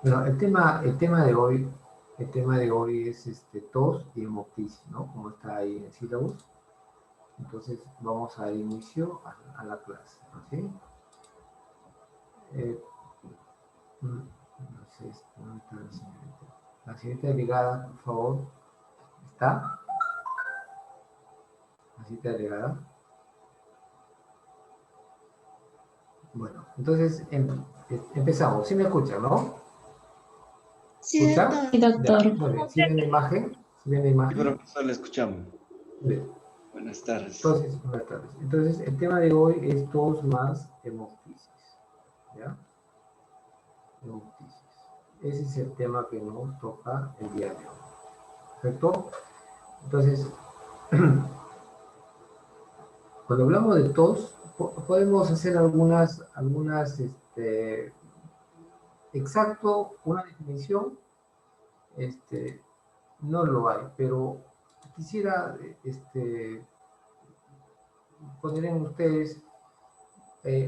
Bueno, el tema de hoy es tos y hemoptisis, ¿no? Como está ahí en el sílabus. Entonces, vamos a dar inicio a la clase, ¿sí? Eh, no sé, ¿dónde está la señorita? La señorita delegada, por favor, ¿está? La señorita delegada. Bueno, entonces empezamos. ¿Sí me escuchan, no? Sí, ¿Escuchan? doctor. Sí, Ya, doctor. muy bien. ¿Sí ven la imagen? ¿Sí ven la Sí, imagen? profesor, le escuchamos. Bien. Buenas tardes. Entonces, buenas tardes. Entonces, el tema de hoy es tos más hemoptisis. ¿Ya? Hemoptisis. Ese es el tema que nos toca el día de hoy. ¿Perfecto? Entonces, cuando hablamos de tos, podemos hacer algunas exacto, una definición, no lo hay, pero quisiera poner en ustedes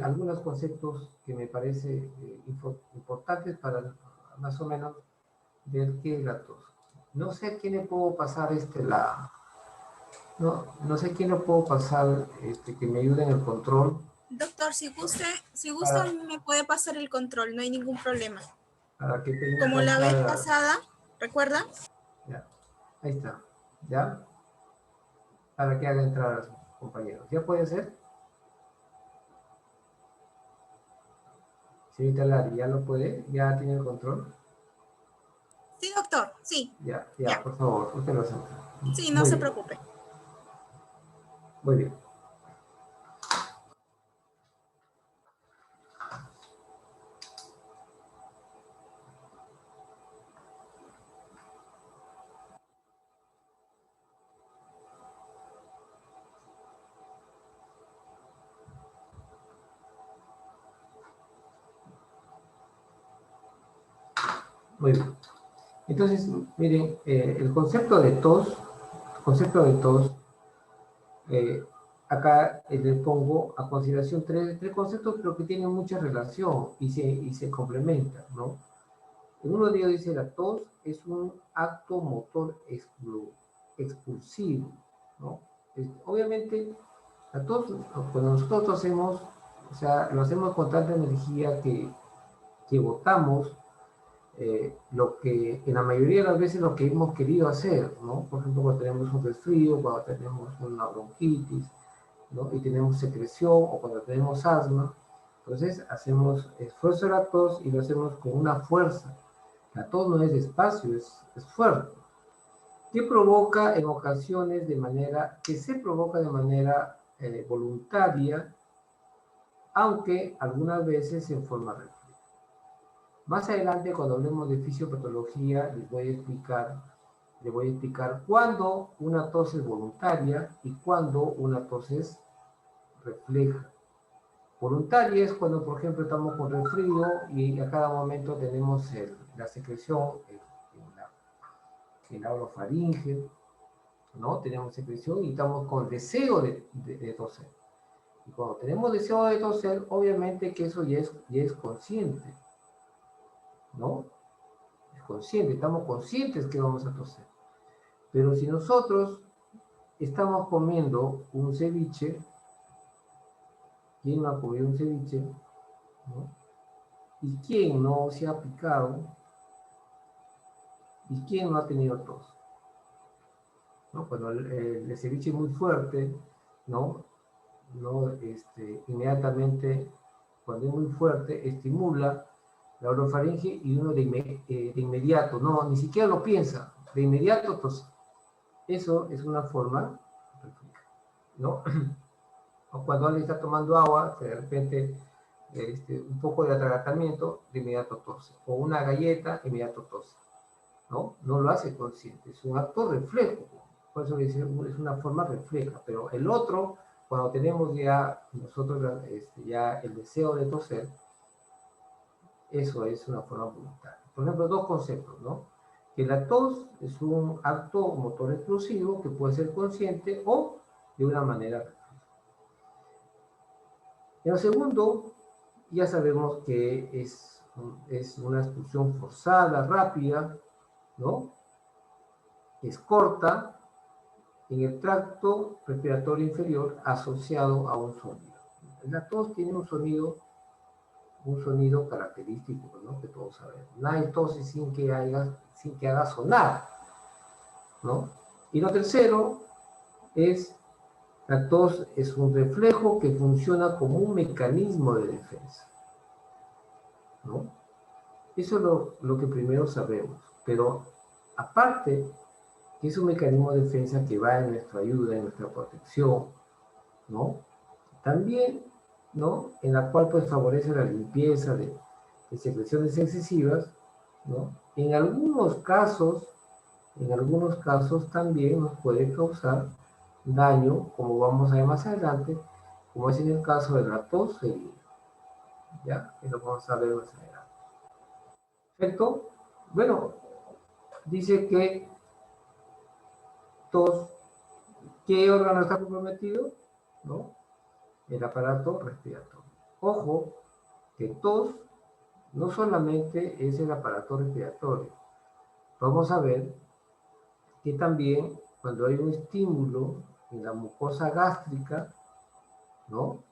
algunos conceptos que me parece importantes para más o menos ver qué es la tos. No sé a quién le puedo pasar no sé a quién le puedo pasar que me ayude en el control. Doctor, si gusta para, me puede pasar el control, no hay ningún problema. para que permita Como la vez entrar. pasada, ¿recuerda? Ya, ahí está. ¿Ya? Para que haga entrar a sus compañeros. ¿Ya puede ser? Señorita Lari, ¿ya lo puede? ¿Ya tiene el control? Sí, doctor, sí, Ya, ya. por favor, usted lo hace. Sí, no Muy se bien, preocupe. muy bien. Muy bien. Entonces, miren, el concepto de tos, eh, acá le pongo a consideración tres conceptos, pero que tienen mucha relación y se complementan, ¿no? Uno de ellos dice la tos es un acto motor expulsivo, ¿no? Obviamente, la tos, cuando nosotros tosemos, o sea, lo hacemos con tanta energía que botamos lo que en la mayoría de las veces lo que hemos querido hacer, ¿no? Por ejemplo, cuando tenemos un resfrío, cuando tenemos una bronquitis, ¿no? Y tenemos secreción o cuando tenemos asma, entonces hacemos esfuerzo de la tos y lo hacemos con una fuerza. La tos no es despacio, es fuerte. Que provoca en ocasiones que se provoca de manera voluntaria, aunque algunas veces en forma refleja. Más adelante, cuando hablemos de fisiopatología, les voy a explicar cuándo una tos es voluntaria y cuándo una tos es refleja. Voluntaria es cuando, por ejemplo, estamos con resfrío y a cada momento tenemos la secreción en la orofaringe, ¿no? Tenemos secreción y estamos con deseo de toser. Y cuando tenemos deseo de toser, obviamente que eso ya es consciente, ¿no? Es consciente, estamos conscientes que vamos a toser. Pero si nosotros estamos comiendo un ceviche, ¿quién no ha comido un ceviche? ¿No? ¿Y quién no se ha picado? ¿Y quién no ha tenido tos? ¿No? Cuando el ceviche es muy fuerte, ¿no? Inmediatamente, cuando es muy fuerte, estimula la orofaringe y uno de inmediato, no, ni siquiera lo piensa, de inmediato tose. Eso es una forma, ¿no? O cuando alguien está tomando agua, de repente un poco de atragantamiento, de inmediato tose. O una galleta, de inmediato tose. ¿No? No lo hace consciente, es un acto reflejo. Por eso es una forma refleja. Pero el otro, cuando tenemos ya nosotros ya el deseo de toser, eso es una forma voluntaria. Por ejemplo, dos conceptos, ¿no? Que la tos es un acto motor explosivo que puede ser consciente o de una manera refleja. En lo segundo, ya sabemos que es Es una expulsión forzada, rápida, ¿no? Es corta en el tracto respiratorio inferior asociado a un sonido. La tos tiene un sonido característico, ¿no? Que todos sabemos. Nadie tose sin que haga sonar, ¿no? Y lo tercero es, la tos es un reflejo que funciona como un mecanismo de defensa, ¿no? Eso es lo que primero sabemos, pero aparte que es un mecanismo de defensa que va en nuestra ayuda, en nuestra protección, ¿no? También, ¿no? En la cual pues favorece la limpieza de secreciones excesivas, ¿no? En algunos casos también nos puede causar daño, como vamos a ver más adelante, como es en el caso de la tos ferina, ¿ya? Que lo vamos a ver más adelante. ¿Perfecto? Bueno, dice que tos, ¿qué órgano está comprometido? ¿No? El aparato respiratorio. Ojo, que tos no solamente es el aparato respiratorio. Vamos a ver que también cuando hay un estímulo en la mucosa gástrica, ¿no?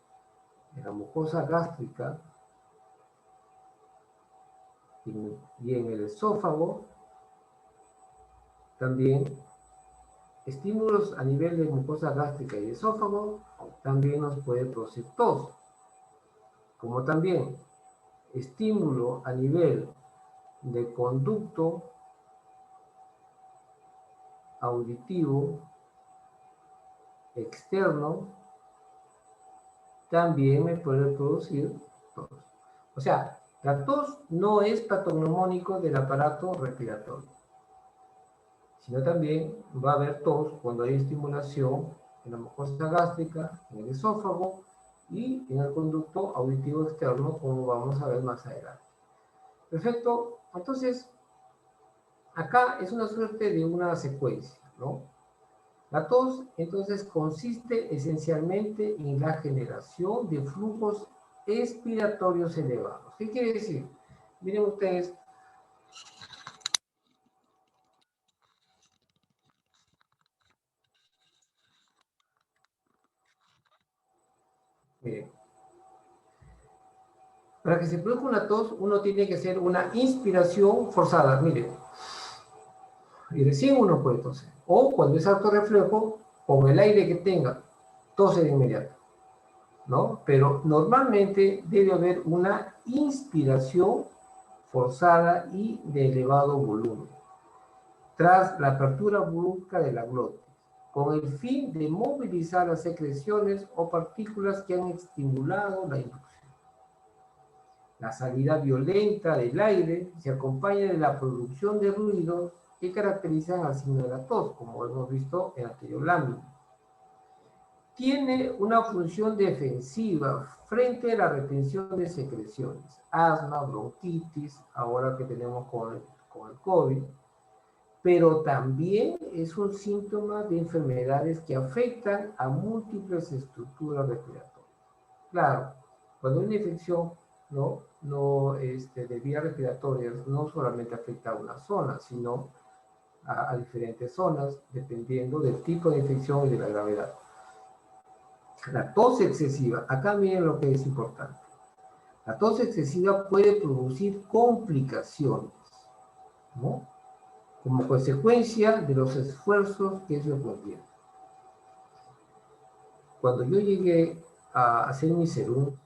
En la mucosa gástrica y en el esófago, también estímulos a nivel de mucosa gástrica y esófago también nos puede producir tos, como también estímulo a nivel de conducto auditivo externo también me puede producir tos. O sea, la tos no es patognomónico del aparato respiratorio, sino también va a haber tos cuando hay estimulación en la mucosa gástrica, en el esófago y en el conducto auditivo externo, como vamos a ver más adelante. Perfecto. Entonces, acá es una suerte de una secuencia, ¿no? La tos, entonces, consiste esencialmente en la generación de flujos expiratorios elevados. ¿Qué quiere decir? Miren ustedes. Miren. Para que se produzca una tos, uno tiene que hacer una inspiración forzada. Miren. Y recién uno puede toser. O cuando es alto reflejo, con el aire que tenga, tose de inmediato, ¿no? Pero normalmente debe haber una inspiración forzada y de elevado volumen, tras la apertura brusca de la glotis, con el fin de movilizar las secreciones o partículas que han estimulado la inducción. La salida violenta del aire se acompaña de la producción de ruidos que caracterizan al signo de la tos, como hemos visto en la anterior lámina. Tiene una función defensiva frente a la retención de secreciones, asma, bronquitis, ahora que tenemos con el COVID, pero también es un síntoma de enfermedades que afectan a múltiples estructuras respiratorias. Claro, cuando hay una infección de vías respiratorias no solamente afecta a una zona, sino a diferentes zonas, dependiendo del tipo de infección y de la gravedad. La tos excesiva, acá miren lo que es importante. La tos excesiva puede producir complicaciones, ¿no? Como consecuencia de los esfuerzos que eso conlleva. Cuando yo llegué a hacer mi serum,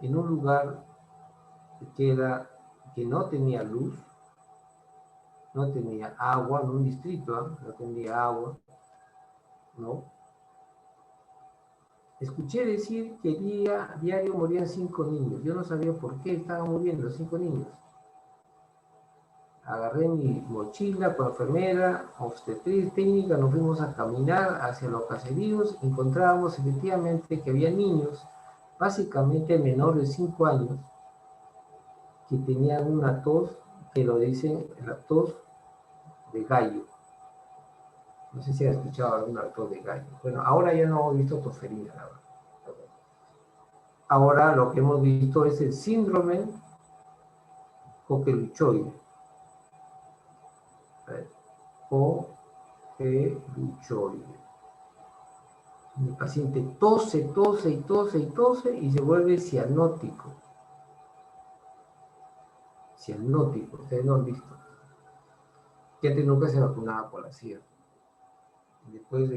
en un lugar que no tenía luz, no tenía agua, en un distrito, no tenía agua, ¿no? Escuché decir que diario morían 5 niños. Yo no sabía por qué estaban muriendo 5 niños. Agarré mi mochila con la enfermera, obstetriz, técnica, nos fuimos a caminar hacia los caseríos. Encontrábamos efectivamente que había niños, básicamente menores de 5 años, que tenían una tos, que lo dicen la tos de gallo. No sé si has escuchado alguna tos de gallo. Bueno, ahora ya no he visto tosferina, la verdad. ahora lo que hemos visto es el síndrome coqueluchoide. Coqueluchoide. El paciente tose, tose y tose y tose y se vuelve cianótico. Cianótico, ustedes no han visto. Gente nunca se vacunaba por la SIDA. Después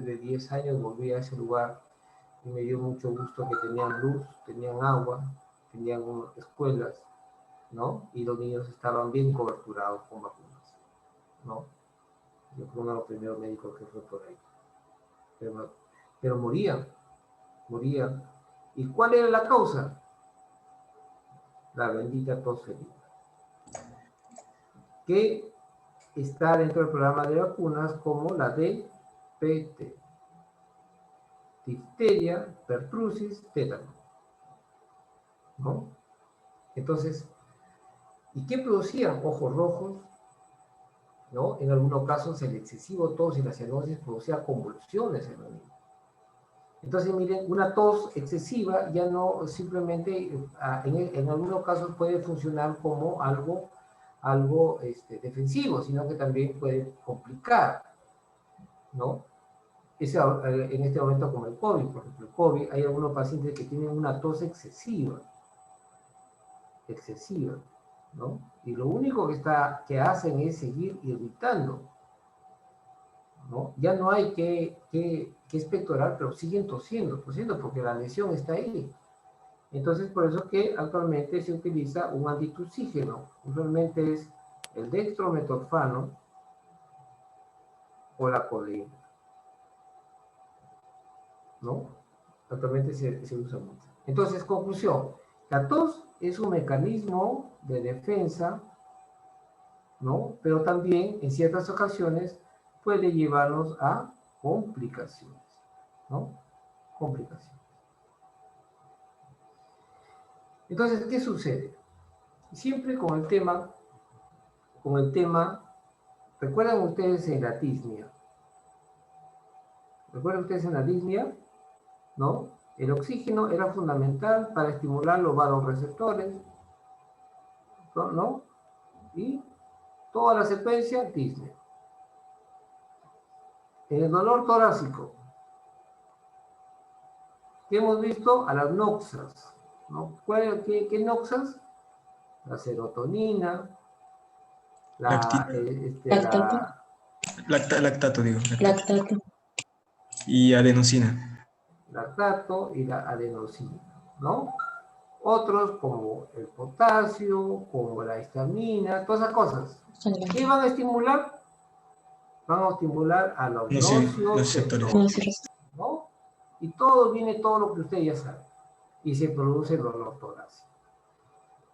de 10 años volví a ese lugar y me dio mucho gusto que tenían luz, tenían agua, tenían escuelas, ¿no? Y los niños estaban bien coberturados con vacunas, ¿no? Yo fui uno de los primeros médicos que fue por ahí. Pero morían. ¿Y cuál era la causa? La bendita tos felina. Que está dentro del programa de vacunas como la DPT. Difteria, pertussis, tétano. ¿No? Entonces, ¿y qué producían? Ojos rojos, ¿no? En algunos casos el excesivo tos y la cianosis producía convulsiones en los niños. Entonces, miren, una tos excesiva ya no simplemente, en algunos casos puede funcionar como algo defensivo, sino que también puede complicar, ¿no? En este momento como el COVID, por ejemplo, el COVID, hay algunos pacientes que tienen una tos excesiva, ¿no? Y lo único que hacen es seguir irritando, ¿no? Ya no hay que expectorar, pero siguen tosiendo, porque la lesión está ahí. Entonces, por eso que actualmente se utiliza un antitusígeno. Usualmente es el dextrometorfano o la codeína, ¿no? Actualmente se usa mucho. Entonces, conclusión. La tos es un mecanismo de defensa, ¿no? Pero también, en ciertas ocasiones, puede llevarnos a complicaciones, ¿no? Complicaciones. Entonces, ¿qué sucede? Siempre con el tema, ¿recuerdan ustedes en la disnea? ¿Recuerdan ustedes en la disnea? ¿No? El oxígeno era fundamental para estimular los vasoreceptores, ¿no? Y toda la secuencia, disnea. En el dolor torácico, ¿qué hemos visto? A las noxas, ¿no? ¿Qué noxas? La serotonina, lactato, digo. Lactato. Y adenosina. Lactato y la adenosina, ¿no? Otros como el potasio, como la histamina, todas esas cosas. ¿Qué van a estimular? Van a estimular a los nocioreceptores, ¿no? Y viene todo lo que ustedes ya saben. Y se produce el dolor torácico.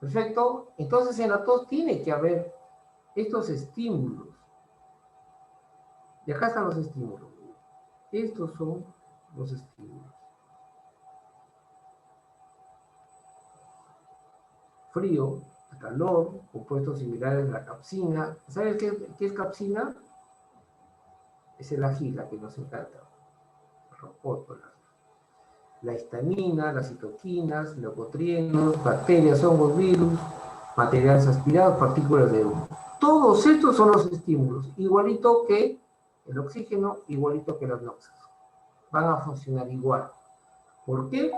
Perfecto. Entonces en la tos tiene que haber estos estímulos. Y acá están los estímulos. Estos son los estímulos. Frío, calor, compuestos similares a la capsina. ¿Sabes qué es capsina? Es el ají, la que nos encanta. La histamina, las citoquinas, leucotrienos, bacterias, hongos, virus, materiales aspirados, partículas de humo. Todos estos son los estímulos, igualito que el oxígeno, igualito que las noxas. Van a funcionar igual. ¿Por qué?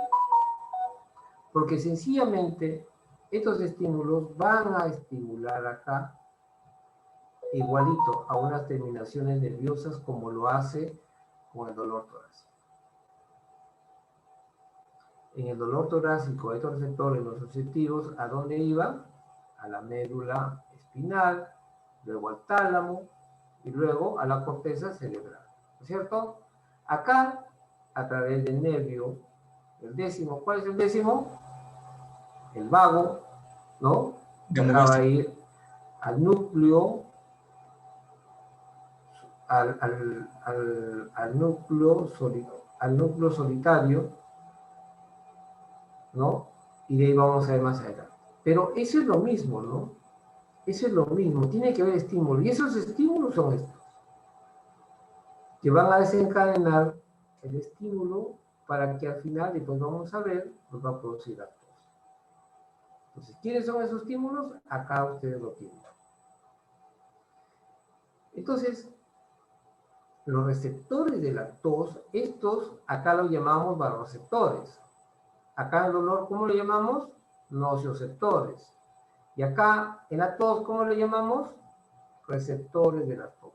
Porque sencillamente estos estímulos van a estimular acá igualito a unas terminaciones nerviosas como lo hace con el dolor torácico. En el dolor torácico, estos receptores nociceptivos, ¿a dónde iban? A la médula espinal, luego al tálamo y luego a la corteza cerebral, ¿no es cierto? Acá, a través del nervio, el décimo, ¿cuál es el décimo? El vago, ¿no? Que acá va a ir al núcleo, al núcleo solitario, ¿no? Y de ahí vamos a ver más adelante. Pero eso es lo mismo, ¿no? Eso es lo mismo, tiene que haber estímulos. Y esos estímulos son estos, que van a desencadenar el estímulo para que al final, después vamos a ver, nos va a producir la tos. Entonces, ¿quiénes son esos estímulos? Acá ustedes lo tienen. Entonces, los receptores de la tos, estos acá los llamamos vasoreceptores. Acá el dolor, ¿cómo lo llamamos? Nocioceptores. Y acá en la tos, ¿cómo le llamamos? Receptores de la tos.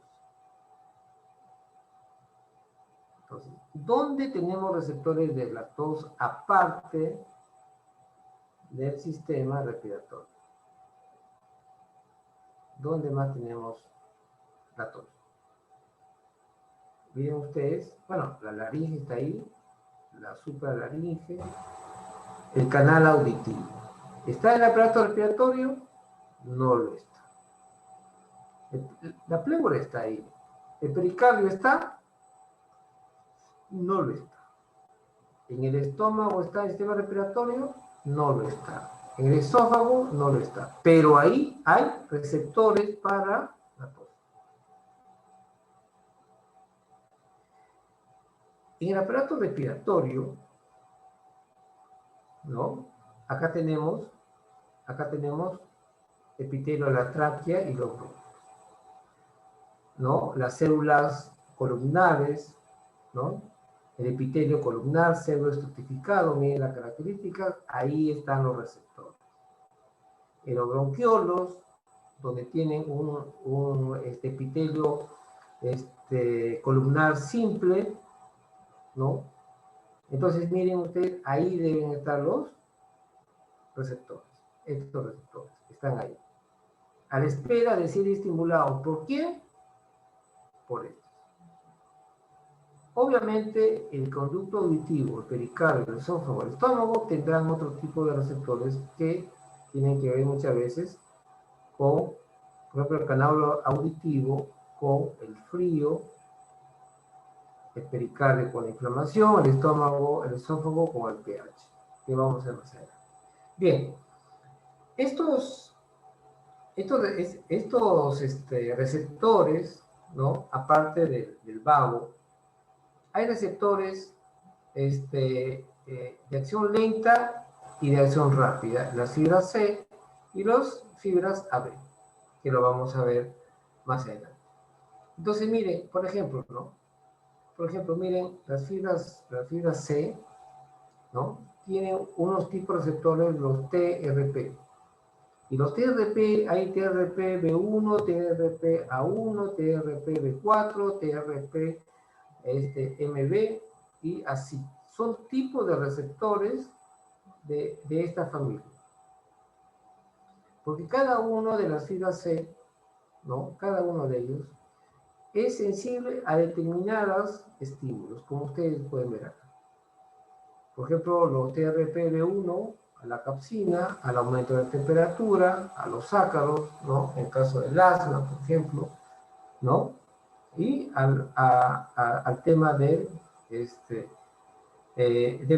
Entonces, ¿dónde tenemos receptores de la tos aparte del sistema respiratorio? ¿Dónde más tenemos la tos? Miren ustedes, bueno, la laringe está ahí, la supralaringe, el canal auditivo. ¿Está en el aparato respiratorio? No lo está. La plévora está ahí. ¿El pericardio está? No lo está. ¿En el estómago está el sistema respiratorio? No lo está. En el esófago no lo está. Pero ahí hay receptores para la tos. En el aparato respiratorio, ¿no? Acá tenemos epitelio de la tráquea y los bronquios, ¿no? Las células columnares, ¿no? El epitelio columnar, pseudoestratificado, miren la característica, ahí están los receptores. En los bronquiolos, donde tienen un epitelio columnar simple, ¿no? Entonces, miren ustedes, ahí deben estar los receptores. Estos receptores están ahí. A la espera de ser estimulados. ¿Por quién? Por estos. Obviamente, el conducto auditivo, el pericardio, el esófago, el estómago tendrán otro tipo de receptores que tienen que ver muchas veces con, por ejemplo, el canal auditivo, con el frío, el pericardio con la inflamación, el estómago, el esófago con el pH, que vamos a ver más adelante. Bien, estos receptores, ¿no? Aparte del vago, hay receptores de acción lenta y de acción rápida, las fibras C y las fibras AB, que lo vamos a ver más adelante. Entonces, miren, por ejemplo, ¿no? Por ejemplo, miren, las fibras C, ¿no? Tienen unos tipos de receptores, los TRP. Y los TRP, hay TRP B1, TRP A1, TRP B4, TRP MB y así. Son tipos de receptores de esta familia. Porque cada uno de las fibras C, ¿no? Cada uno de ellos es sensible a determinados estímulos, como ustedes pueden ver acá. Por ejemplo, los TRPV1 a la capsina, al aumento de temperatura, a los ácaros, ¿no? En caso del asma, por ejemplo, ¿no? Y al tema del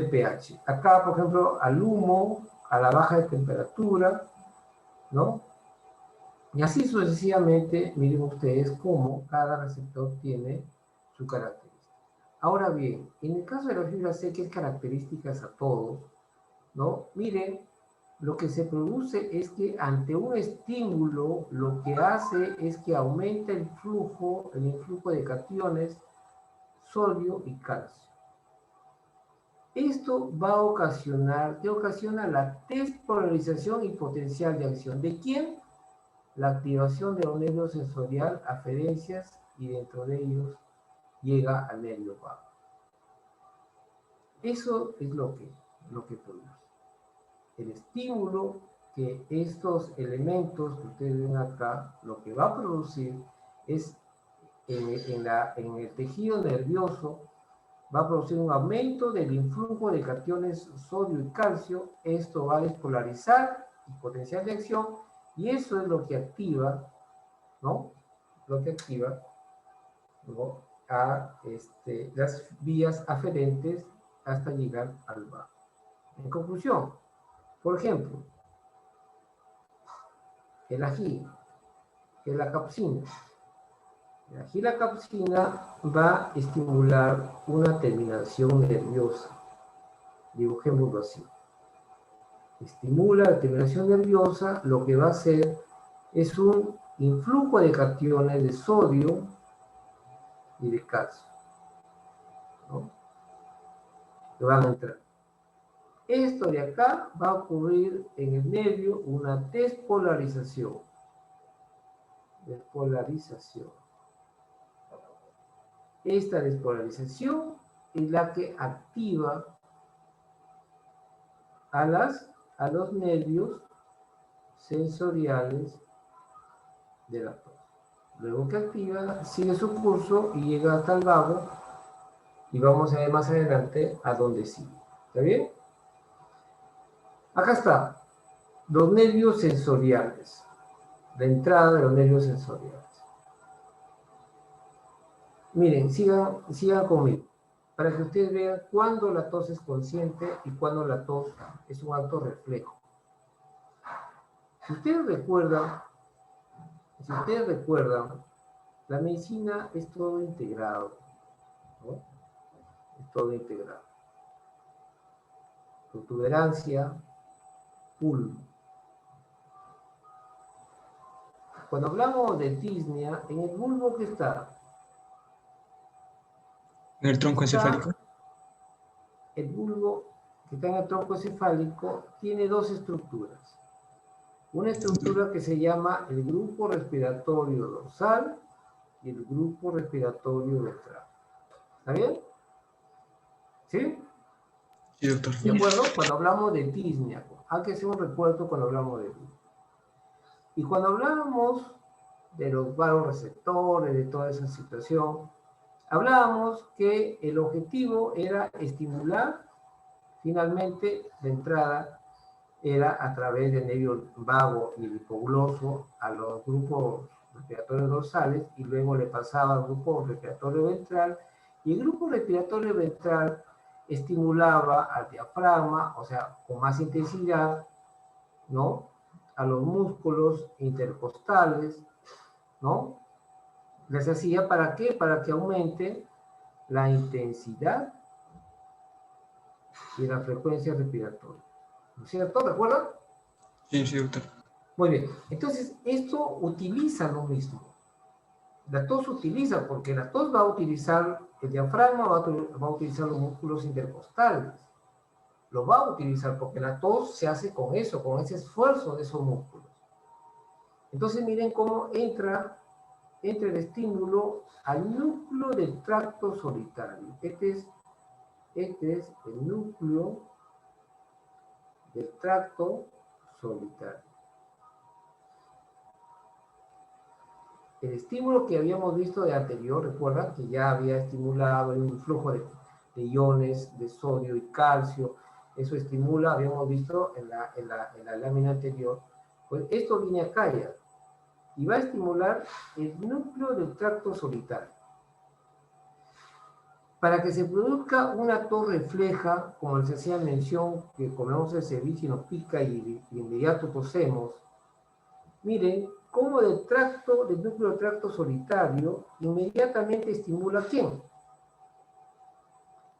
pH. Acá, por ejemplo, al humo, a la baja de temperatura, ¿no? Y así sucesivamente, miren ustedes cómo cada receptor tiene su característica. Ahora bien, en el caso de la fibra C, que es características a todos, ¿no? Miren, lo que se produce es que ante un estímulo, lo que hace es que aumenta el influjo de cationes, sodio y calcio. Esto va a ocasionar, ¿qué ocasiona? La despolarización y potencial de acción. ¿De quién? La activación de un nervio sensorial, aferencias, y dentro de ellos llega al nervio vago. Eso es lo que produce. El estímulo que estos elementos que ustedes ven acá, lo que va a producir es en el tejido nervioso, va a producir un aumento del influjo de cationes sodio y calcio. Esto va a despolarizar y potencial de acción, y eso es lo que activa, ¿no? Lo que activa, ¿no? A las vías aferentes hasta llegar al vago. En conclusión, por ejemplo, el ají, que es la capsina. El ají, la capsina, va a estimular una terminación nerviosa. Dibujémoslo así. Estimula la terminación nerviosa, lo que va a hacer es un influjo de cationes de sodio y de calcio, ¿no? Que van a entrar. Esto de acá va a ocurrir en el nervio una despolarización. Despolarización. Esta despolarización es la que activa a los nervios sensoriales de la tos. Luego que activa, sigue su curso y llega hasta el vago, y vamos a ver más adelante a dónde sigue. ¿Está bien? Acá está, los nervios sensoriales, la entrada de los nervios sensoriales. Miren, sigan conmigo, para que ustedes vean cuándo la tos es consciente y cuándo la tos es un acto reflejo. Si ustedes recuerdan, la medicina es todo integrado, ¿no? Es todo integrado. Protuberancia, pulmo. Cuando hablamos de disnea, en el bulbo, ¿qué está? ¿En el tronco encefálico? El bulbo que está en el tronco encefálico tiene dos estructuras. Una estructura que se llama el grupo respiratorio dorsal y el grupo respiratorio ventral. ¿Está bien? ¿Sí? Sí, doctor. ¿De acuerdo? Cuando hablamos de disnea, hay que hacer un recuerdo cuando hablamos de bulbo. Y cuando hablábamos de los vagoreceptores, de toda esa situación, hablábamos que el objetivo era estimular, finalmente, de entrada, era a través del nervio vago y el hipogloso a los grupos respiratorios dorsales, y luego le pasaba al grupo respiratorio ventral, y el grupo respiratorio ventral estimulaba al diafragma, o sea, con más intensidad, ¿no? A los músculos intercostales, ¿no? Les hacía, ¿para qué? Para que aumente la intensidad y la frecuencia respiratoria. ¿No es cierto? ¿Recuerdan? Sí, sí, doctor. Muy bien. Entonces, esto utiliza lo mismo. La tos utiliza, porque la tos va a utilizar el diafragma, va a utilizar los músculos intercostales. Lo va a utilizar porque la tos se hace con eso, con ese esfuerzo de esos músculos. Entonces, miren cómo entra el estímulo al núcleo del tracto solitario. Este es el núcleo del tracto solitario. El estímulo que habíamos visto de anterior, recuerdan que ya había estimulado un flujo de iones de sodio y calcio. Eso estimula, habíamos visto en la lámina anterior. Pues esto viene acá ya. Y va a estimular el núcleo del tracto solitario. Para que se produzca una tos refleja, como les hacía mención, que comemos el ceviche y nos pica y de inmediato tosemos, miren cómo del núcleo del tracto solitario inmediatamente estimula ¿a quién?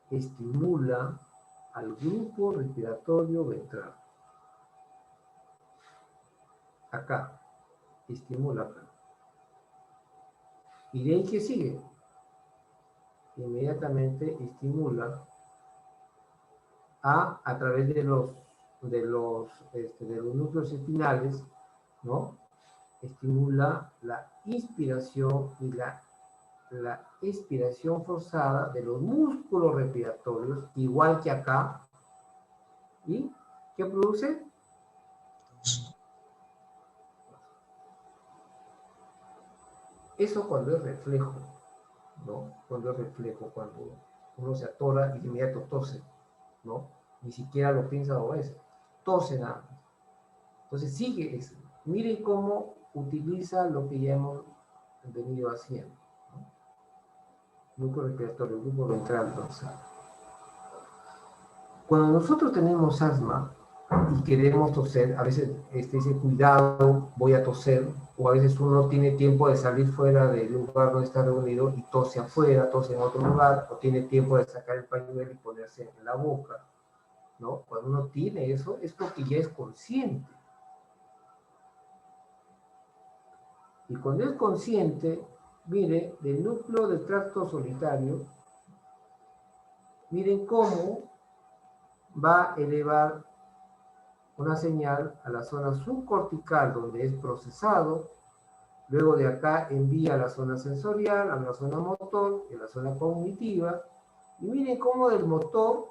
Estimula al grupo respiratorio ventral. Acá. Estimula acá. ¿Y de ahí qué sigue? Inmediatamente estimula a través de los núcleos espinales, ¿no? Estimula la inspiración y la expiración forzada de los músculos respiratorios, igual que acá. ¿Y qué produce? Eso cuando es reflejo, ¿no? Cuando es reflejo, cuando uno se atora y de inmediato tose, ¿no? Ni siquiera lo piensa dos veces, tose nada más. Entonces sigue eso. Miren cómo utiliza lo que ya hemos venido haciendo, ¿no? Núcleo respiratorio, grupo ventral dorsal. Cuando nosotros tenemos asma y queremos toser, a veces dice, cuidado, voy a toser, o a veces uno tiene tiempo de salir fuera del lugar donde está reunido y tose afuera, tose en otro lugar, o tiene tiempo de sacar el pañuelo y ponerse en la boca. ¿no? Cuando uno tiene eso, es porque ya es consciente. Y cuando es consciente, mire, del núcleo del tracto solitario, miren cómo va a elevar una señal a la zona subcortical donde es procesado, luego de acá envía a la zona sensorial, a la zona motor, y a la zona cognitiva, y miren cómo del motor,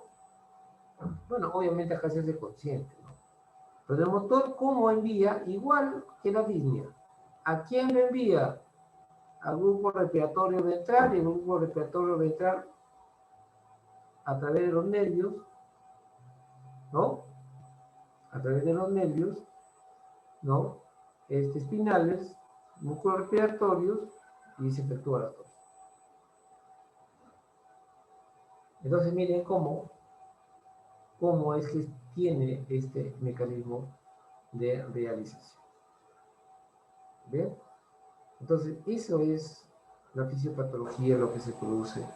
bueno, obviamente acá se hace consciente, ¿no? Pero del motor, ¿cómo envía? Igual que la disnea. ¿A quién lo envía? Al grupo respiratorio ventral, y el grupo respiratorio ventral a través de los nervios, ¿no? A través de los nervios, ¿no? Espinales, músculos respiratorios, y se efectúa la tos. Entonces miren cómo es que tiene este mecanismo de realización. ¿Ven? Entonces, eso es la fisiopatología, lo que se produce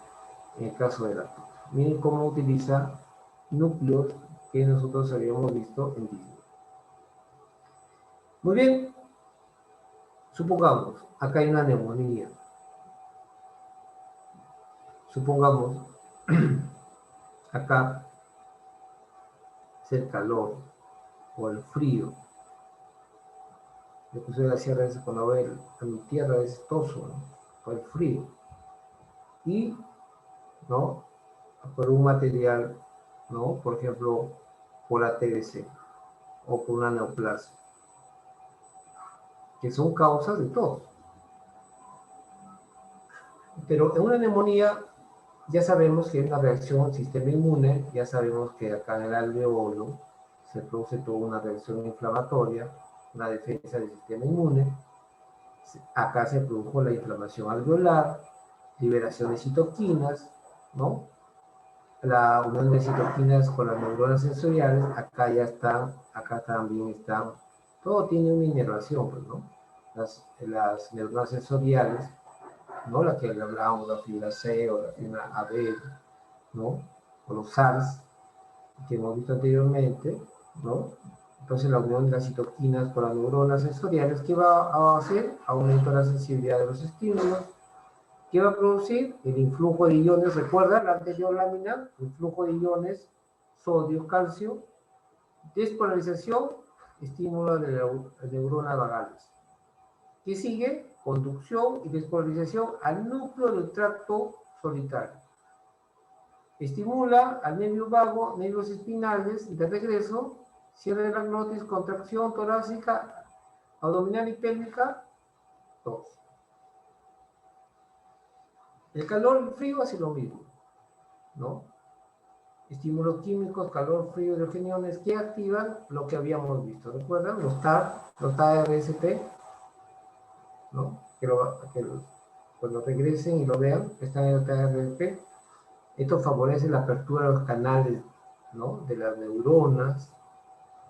en el caso de la tos. Miren cómo utiliza núcleos que nosotros habíamos visto en Disney. Muy bien, supongamos, acá hay una neumonía. Supongamos, acá es el calor o el frío. Lo que usted hacía a veces cuando va a mi tierra es toso, ¿no? Por el frío. Y, ¿no? Por un material, ¿no? Por ejemplo, por la TBC o por una neoplasia, que son causas de tos. Pero en una neumonía ya sabemos que hay una reacción al sistema inmune, ya sabemos que acá en el alveolo se produce toda una reacción inflamatoria, una defensa del sistema inmune. Acá se produjo la inflamación alveolar, liberación de citoquinas, ¿no? La unión de citoquinas con las neuronas sensoriales, acá ya están, acá también están, todo tiene una inervación, pues, ¿no? Las neuronas sensoriales, ¿no? La que hablábamos, la fibra C o la fibra AB, ¿no? O los SARS, que hemos visto anteriormente, ¿no? Entonces la unión de las citoquinas con las neuronas sensoriales, ¿qué va a hacer? Aumenta la sensibilidad de los estímulos. ¿Qué va a producir? El influjo de iones, recuerda la anterior lámina, influjo de iones, sodio, calcio, despolarización, estímulo de neuronas vagales. ¿Qué sigue? Conducción y despolarización al núcleo del tracto solitario. Estimula al nervio vago, nervios espinales, de regreso, cierre de la glotis, contracción torácica, abdominal y pélvica, tos. El calor y el frío hace lo mismo, ¿no? Estímulos químicos, calor, frío, hidrogeniones que activan lo que habíamos visto. ¿Recuerdan? Los TARSP, ¿no? Cuando regresen y lo vean, están en el TARSP. Esto favorece la apertura de los canales, ¿no? De las neuronas,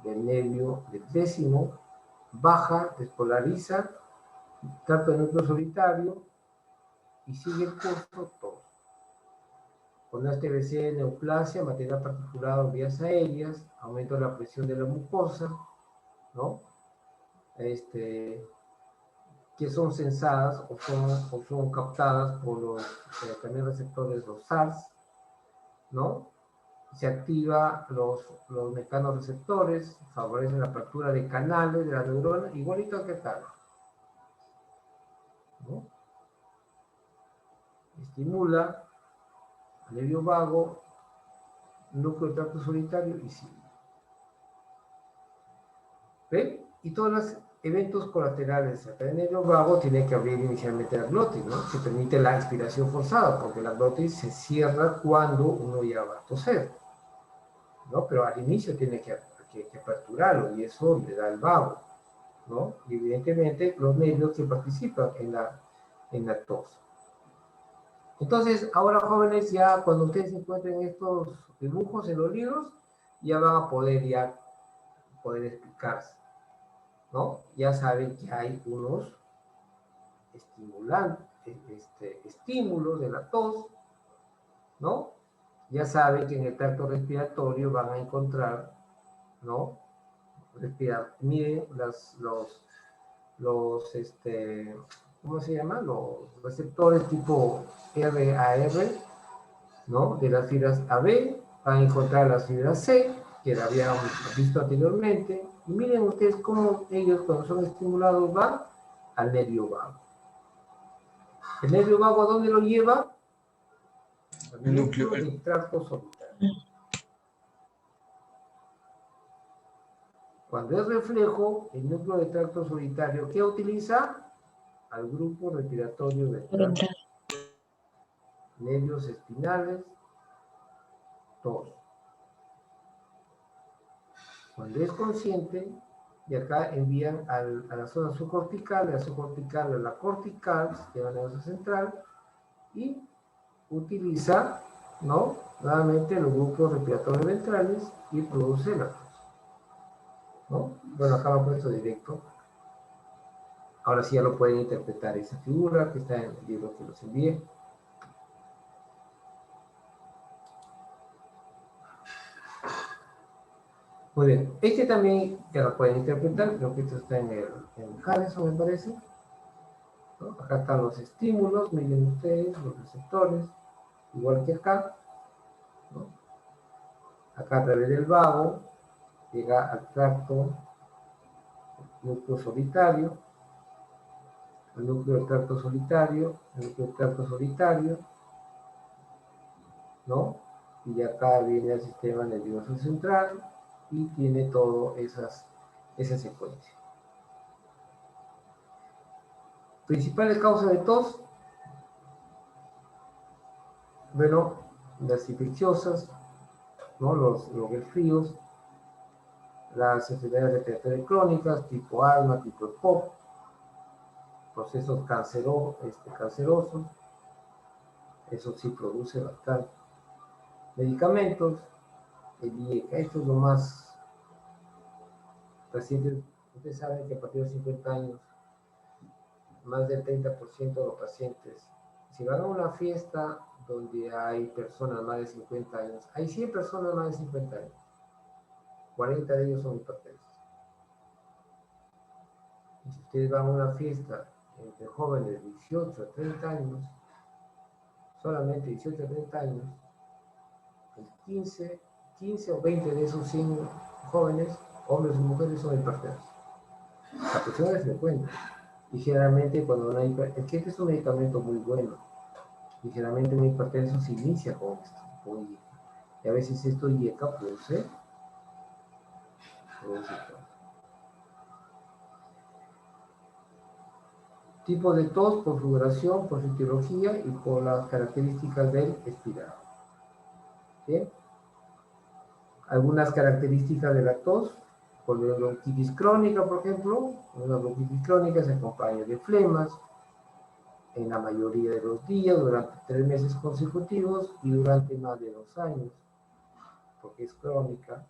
del nervio del décimo, baja, despolariza, tracto de núcleo solitario y sigue el curso tos. Con la TBC, neoplasia, material particulado en vías aéreas, aumento de la presión de la mucosa, ¿no? Que son sensadas o son captadas por los también receptores, los SARS, ¿no? Se activa los mecanorreceptores, favorece la apertura de canales de la neurona, igualito que acá, ¿no? Estimula al nervio vago, núcleo de tracto solitario y sí. ¿Ven? Y todos los eventos colaterales acá en el nervio vago tienen que abrir inicialmente la glotis, ¿no? Se permite la inspiración forzada, porque la glotis se cierra cuando uno ya va a toser, ¿no? Pero al inicio tiene que aperturarlo y eso le da el vago, ¿no? Y evidentemente los nervios que participan en la tos. Entonces, ahora jóvenes, ya cuando ustedes encuentren estos dibujos en los libros, ya van a poder explicarse, ¿no? Ya saben que hay unos estímulos de la tos, ¿no? ya saben que en el tracto respiratorio van a encontrar, ¿no? Miren ¿cómo se llama? Los receptores tipo RAR, ¿no? De las fibras AB, van a encontrar las fibras C, que la habíamos visto anteriormente, y miren ustedes cómo ellos cuando son estimulados van al nervio vago. ¿El nervio vago a dónde lo lleva? Al El núcleo. del tracto solitario. Cuando es reflejo, el núcleo del tracto solitario, ¿qué utiliza? Al grupo respiratorio ventral. Nervios espinales, tos. Cuando es consciente, de acá envían a la zona subcortical, de la subcortical a la cortical, sistema nervioso central, y utiliza, ¿no? Nuevamente los grupos respiratorios ventrales y produce la tos, ¿no? Bueno, acá lo he puesto directo. Ahora sí ya lo pueden interpretar esa figura que está en el libro que los envié. Muy bien, este también ya lo pueden interpretar, creo que esto está en el Harrison, me parece, ¿no? Acá están los estímulos, miren ustedes, los receptores, igual que acá, ¿no? Acá a través del vago, llega al tracto núcleo solitario, el núcleo del tracto solitario, el núcleo del tracto solitario, ¿no? Y acá viene el sistema nervioso central y tiene toda esa secuencia. Principales causas de tos, bueno, las infecciosas, ¿no? Los resfríos, las enfermedades respiratorias crónicas, tipo asma, tipo EPOC, procesos cancerosos, eso sí produce bastante. Medicamentos, el IECA, esto es lo más reciente. Ustedes saben que a partir de 50 años, más del 30% de los pacientes, si van a una fiesta donde hay personas más de 50 años, hay 100 personas más de 50 años, 40 de ellos son hipertensos. Y si ustedes van a una fiesta entre jóvenes de 18 a 30 años, solamente 18 a 30 años, el 15 o 20 de esos 100 jóvenes, hombres y mujeres, son hipertensos. La cuestión es frecuente. Y generalmente cuando una es que este es un medicamento muy bueno. Y generalmente un hipertenso se inicia con esto, con IECA. Y a veces esto IECA produce tipo de tos por sudoración, por etiología y por las características del expirado. ¿Bien? Algunas características de la tos, por la bronquitis crónica, por ejemplo. Una bronquitis crónica se acompaña de flemas en la mayoría de los días, durante 3 meses consecutivos y durante más de 2 años, porque es crónica.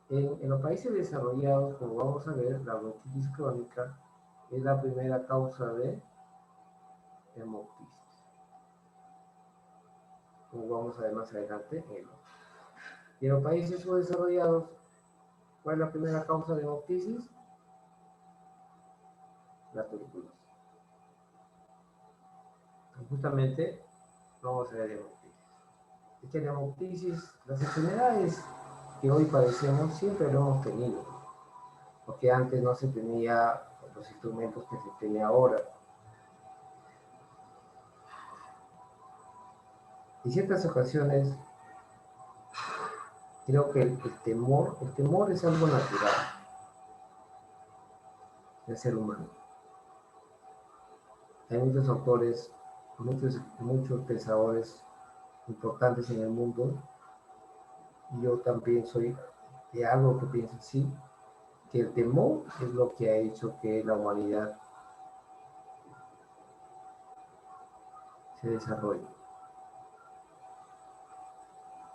En los países desarrollados, como vamos a ver, la bronquitis crónica es la primera causa de hemoptisis, como vamos a ver más adelante en el otro. Y en los países subdesarrollados, ¿cuál es la primera causa de hemoptisis? La tuberculosis. Y justamente vamos a ver hemoptisis. Es que la hemoptisis, las enfermedades que hoy padecemos siempre lo hemos tenido, porque antes no se tenía los instrumentos que se tiene ahora. En ciertas ocasiones creo que el temor es algo natural del ser humano. Hay muchos autores, muchos pensadores importantes en el mundo, y yo también soy de algo que pienso así, que el temor es lo que ha hecho que la humanidad se desarrolle.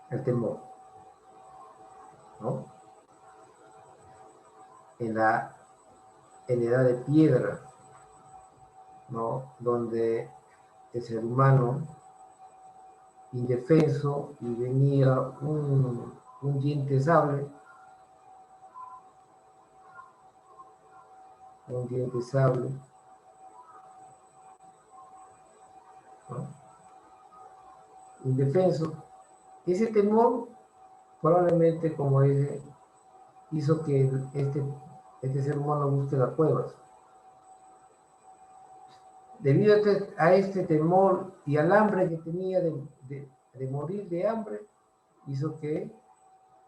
El temor, ¿no? En la edad de piedra, ¿no? Donde el ser humano indefenso y venía un diente sable, ¿no? Indefenso. Ese temor probablemente, como dice, hizo que este ser humano busque las cuevas. Debido a este temor y al hambre que tenía de morir de hambre, hizo que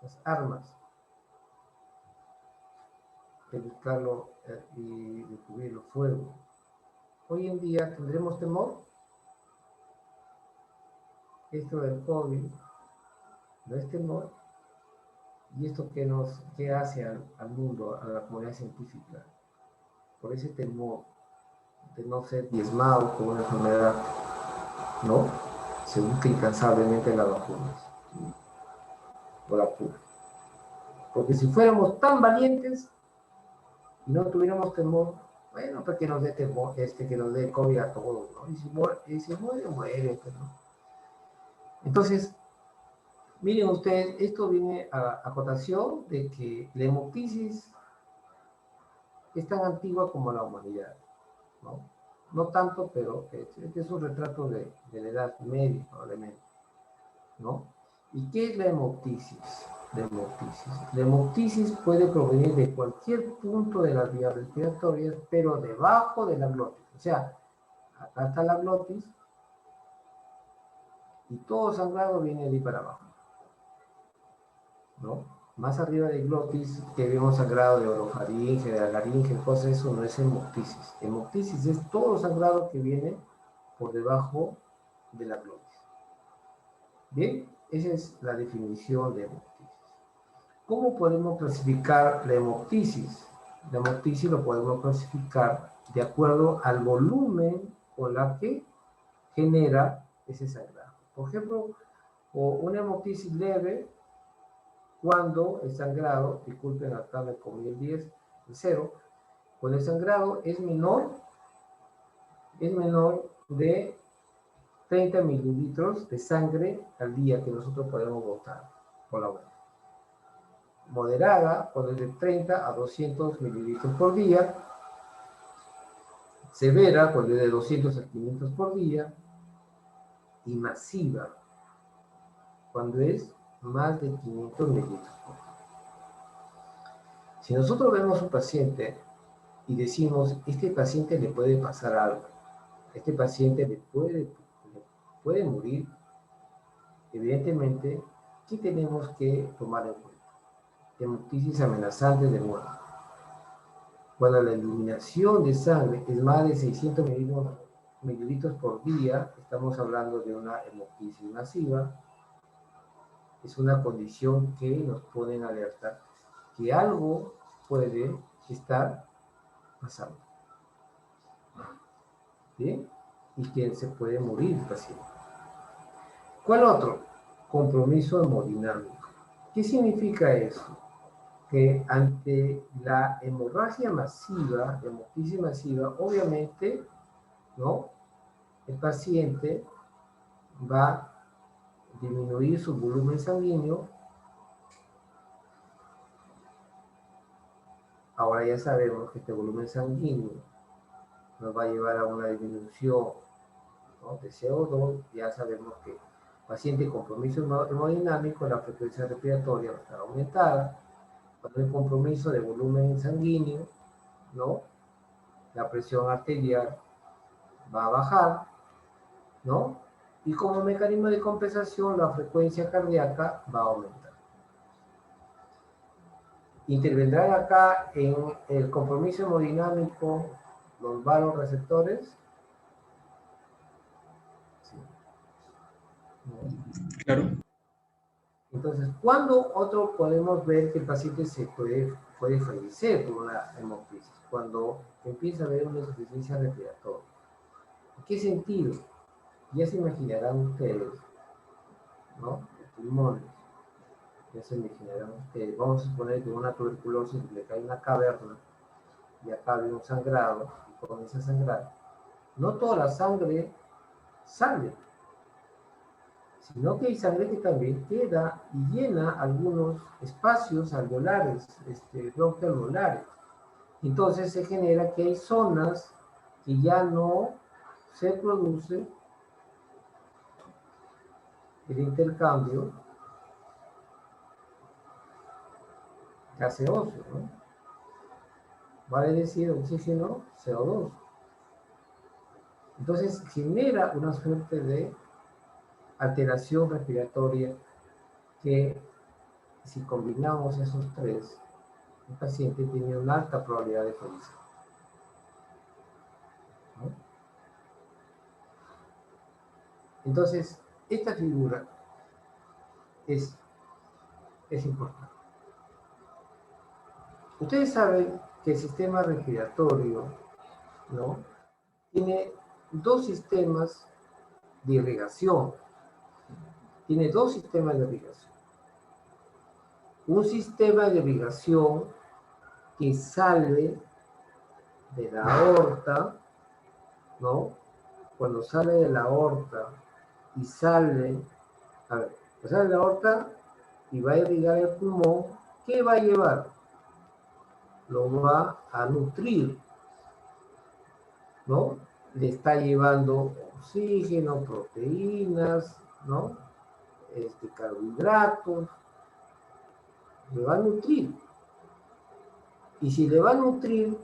las armas de buscarlo y de cubrirlo fuego. Hoy en día tendremos temor. Esto del COVID no es temor. ¿Y esto qué hace al mundo, a la comunidad científica? Por ese temor de no ser diezmado con una enfermedad, ¿no? Se busca incansablemente las vacunas, ¿sí? Por apuro. Porque si fuéramos tan valientes y no tuviéramos temor, bueno, pues que nos dé temor, que nos dé COVID a todos, ¿no? Y si muere, pues, ¿no? Entonces, miren ustedes, esto viene a cotación de que la hemoptisis es tan antigua como la humanidad, ¿no? No tanto, pero este es un retrato de la Edad Media, probablemente, ¿no? ¿Y qué es la hemoptisis? La hemoptisis puede provenir de cualquier punto de las vías respiratorias, pero debajo de la glotis. O sea, acá está la glotis y todo sangrado viene de ahí para abajo, ¿no? Más arriba de glotis, que vemos sangrado de orofaringe, de la laringe, cosas, eso no es hemoptisis. Hemoptisis es todo sangrado que viene por debajo de la glotis. Bien, esa es la definición de hemoptisis. ¿Cómo podemos clasificar la hemoptisis? La hemoptisis lo podemos clasificar de acuerdo al volumen con la que genera ese sangrado. Por ejemplo, una hemoptisis leve, cuando el sangrado, disculpen, acá me comí el 10, el 0, cuando el sangrado es menor de 30 mililitros de sangre al día que nosotros podemos botar por la boca. Moderada, cuando es de 30 a 200 mililitros por día. Severa, cuando es de 200 a 500 por día. Y masiva, cuando es más de 500 mililitros por día. Si nosotros vemos un paciente y decimos, este paciente le puede pasar algo, este paciente le puede morir, evidentemente, ¿qué tenemos que tomar en cuenta? Hemoptisis amenazante de muerte. Cuando la eliminación de sangre es más de 600 mililitros por día, estamos hablando de una hemoptisis masiva. Es una condición que nos pone en alerta que algo puede estar pasando. ¿Bien? Y que se puede morir el paciente. ¿Cuál otro? Compromiso hemodinámico. ¿Qué significa eso? Que ante la hemorragia masiva, hemoptisis masiva, obviamente, ¿no? El paciente va a disminuir su volumen sanguíneo. Ahora ya sabemos que este volumen sanguíneo nos va a llevar a una disminución, ¿no?, de CO2. Ya sabemos que el paciente con compromiso hemodinámico, la frecuencia respiratoria va a estar aumentada. Cuando hay compromiso de volumen sanguíneo, ¿no?, la presión arterial va a bajar, ¿no? Y como mecanismo de compensación, la frecuencia cardíaca va a aumentar. ¿Intervendrán acá en el compromiso hemodinámico los vasoreceptores? Sí. Claro. Entonces, ¿cuándo otro podemos ver que el paciente se puede fallecer por una hemoptisis? Cuando empieza a haber una insuficiencia respiratoria. ¿En qué sentido? Ya se imaginarán ustedes, ¿no? Los pulmones. Ya se imaginarán ustedes. Vamos a suponer que una tuberculosis le cae una caverna y acá hay un sangrado y comienza a sangrar. No toda la sangre sale. sino que hay sangre que también queda y llena algunos espacios alveolares, bronquialveolares. Entonces se genera que hay zonas que ya no se produce el intercambio gaseoso, ¿no? Vale decir oxígeno, CO2. Entonces genera una suerte de alteración respiratoria que, si combinamos esos tres, el paciente tiene una alta probabilidad de fallecer, ¿no? Entonces, esta figura es importante. Ustedes saben que el sistema respiratorio, ¿no?, tiene dos sistemas de irrigación. Tiene dos sistemas de irrigación. Un sistema de irrigación que sale de la aorta, ¿no? Cuando sale de la aorta y sale, pues sale de la aorta y va a irrigar el pulmón, ¿qué va a llevar? Lo va a nutrir, ¿no? Le está llevando oxígeno, proteínas, ¿no? Carbohidratos, le va a nutrir. Y si le va a nutrir,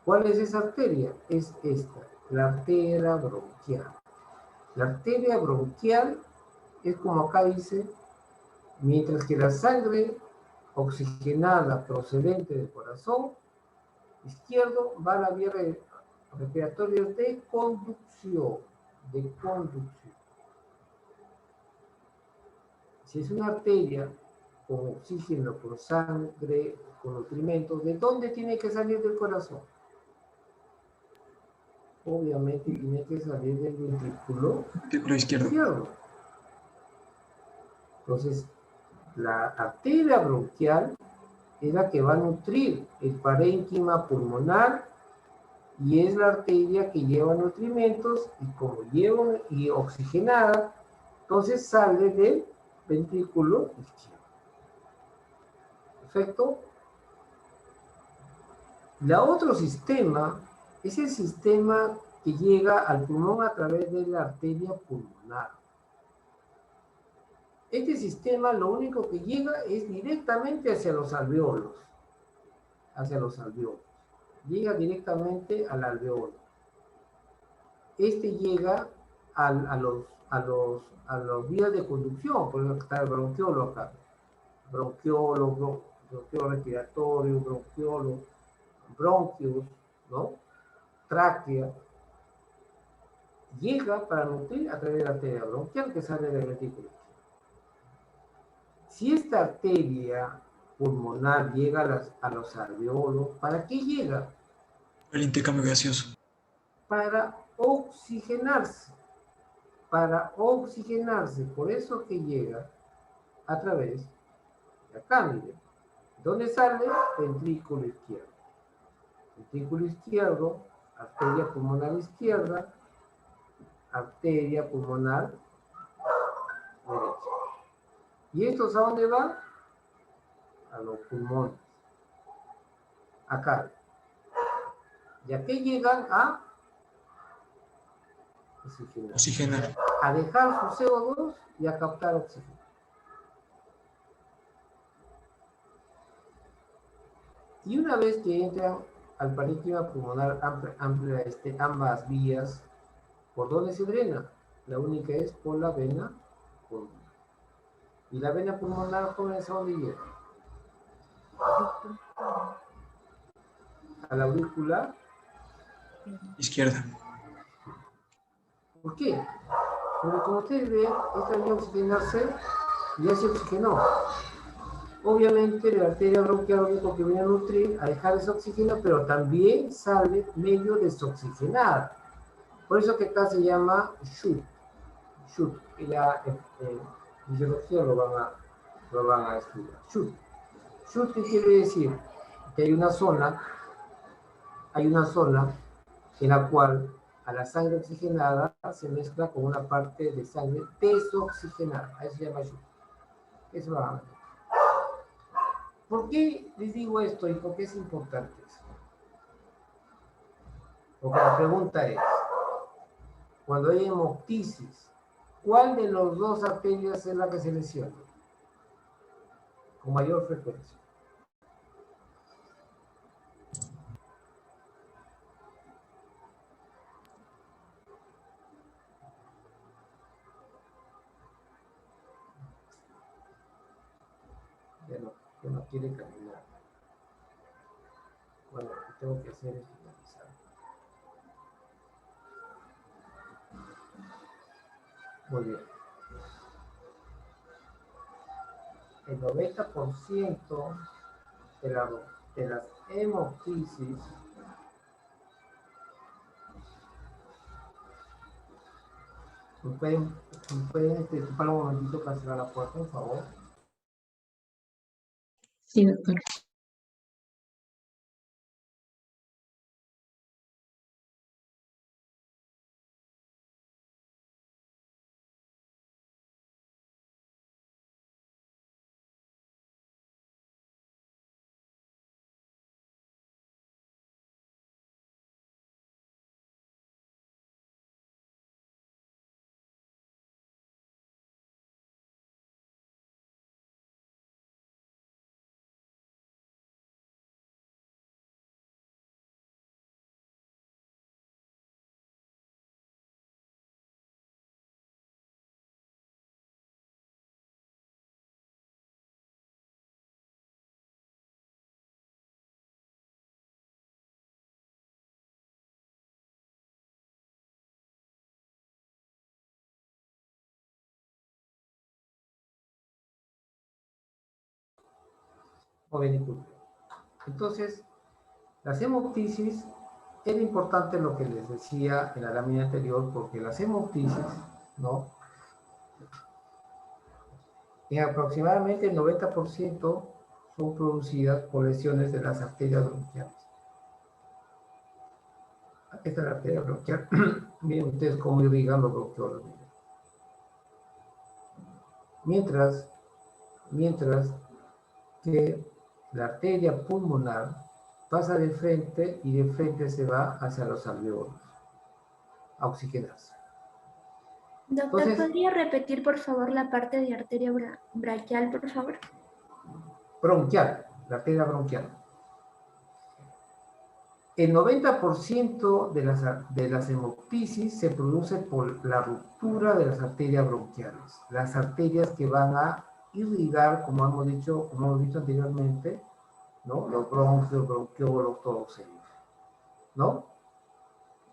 ¿cuál es esa arteria? Es esta, la arteria bronquial. La arteria bronquial es como acá dice, mientras que la sangre oxigenada procedente del corazón izquierdo va a la vía respiratoria de conducción, Si es una arteria con oxígeno, con sangre, con nutrimentos, ¿de dónde tiene que salir del corazón? Obviamente tiene que salir del ventrículo izquierdo. Entonces, la arteria bronquial es la que va a nutrir el parénquima pulmonar y es la arteria que lleva nutrimentos y como lleva y oxigenada, entonces sale del ventrículo izquierdo. ¿Perfecto? La otro sistema es el sistema que llega al pulmón a través de la arteria pulmonar. Este sistema lo único que llega es directamente hacia los alveolos. Llega directamente al alveolo. Este llega a los vías de conducción, por ejemplo, está el bronquiolo acá. Bronquiolo respiratorio, bronquiolo, bronquios, ¿no? Tráquea. Llega para nutrir a través de la arteria bronquial que sale del ventrículo. Si esta arteria pulmonar llega a los alveolos, ¿para qué llega? El intercambio gaseoso. Para oxigenarse. Por eso que llega a través de acá, miren. ¿Dónde sale? Ventrículo izquierdo. Ventrículo izquierdo, arteria pulmonar izquierda, arteria pulmonar derecha. ¿Y estos a dónde van? A los pulmones. Acá. ¿Y a qué llegan? A oxigenar. A dejar su CO2 y a captar oxígeno. Y una vez que entran al parénquima pulmonar amplia ambas vías, ¿por dónde se drena? La única es por la vena pulmonar. ¿Y la vena pulmonar comienza a dónde llega? A la aurícula izquierda. ¿Por qué? Porque como ustedes ven, esta vía oxigenarse ya se oxigenó. Obviamente la arteria bronquial lo único que viene a nutrir, a dejar ese oxígeno, pero también sale medio desoxigenada. Por eso que acá se llama shoot. Y la fisiología lo van a estudiar. Shoot, ¿qué quiere decir? Que hay una zona en la cual a la sangre oxigenada se mezcla con una parte de sangre desoxigenada. A eso se llama Shunt. Eso va a ver. ¿Por qué les digo esto y por qué es importante eso? Porque la pregunta es, cuando hay hemoptisis, ¿cuál de los dos arterias es la que se lesiona? Con mayor frecuencia. Ya no quiere caminar. Bueno, lo que tengo que hacer es finalizar. Muy bien. El 90% de las hemoptisis ¿me pueden ocupar un momentito para cerrar la puerta, por favor? Sí, doctor. Muy bien, disculpe. Entonces, las hemoptisis, era importante lo que les decía en la lámina anterior, porque las hemoptisis, ¿no? En aproximadamente el 90% son producidas por lesiones de las arterias bronquiales. Aquí está la arteria bronquial. Miren ustedes cómo irrigan los bronquiolos. Mientras que la arteria pulmonar pasa de frente y de frente se va hacia los alveolos a oxigenarse. Doctor, Entonces, ¿podría repetir, por favor, la parte de arteria braquial, por favor? bronquial, la arteria bronquial. El 90% de las hemoptisis se produce por la ruptura de las arterias bronquiales. Las arterias que van a irrigar, como hemos dicho, como hemos visto anteriormente, ¿no? Los bronquios, bronquiolos, todos ellos, ¿no?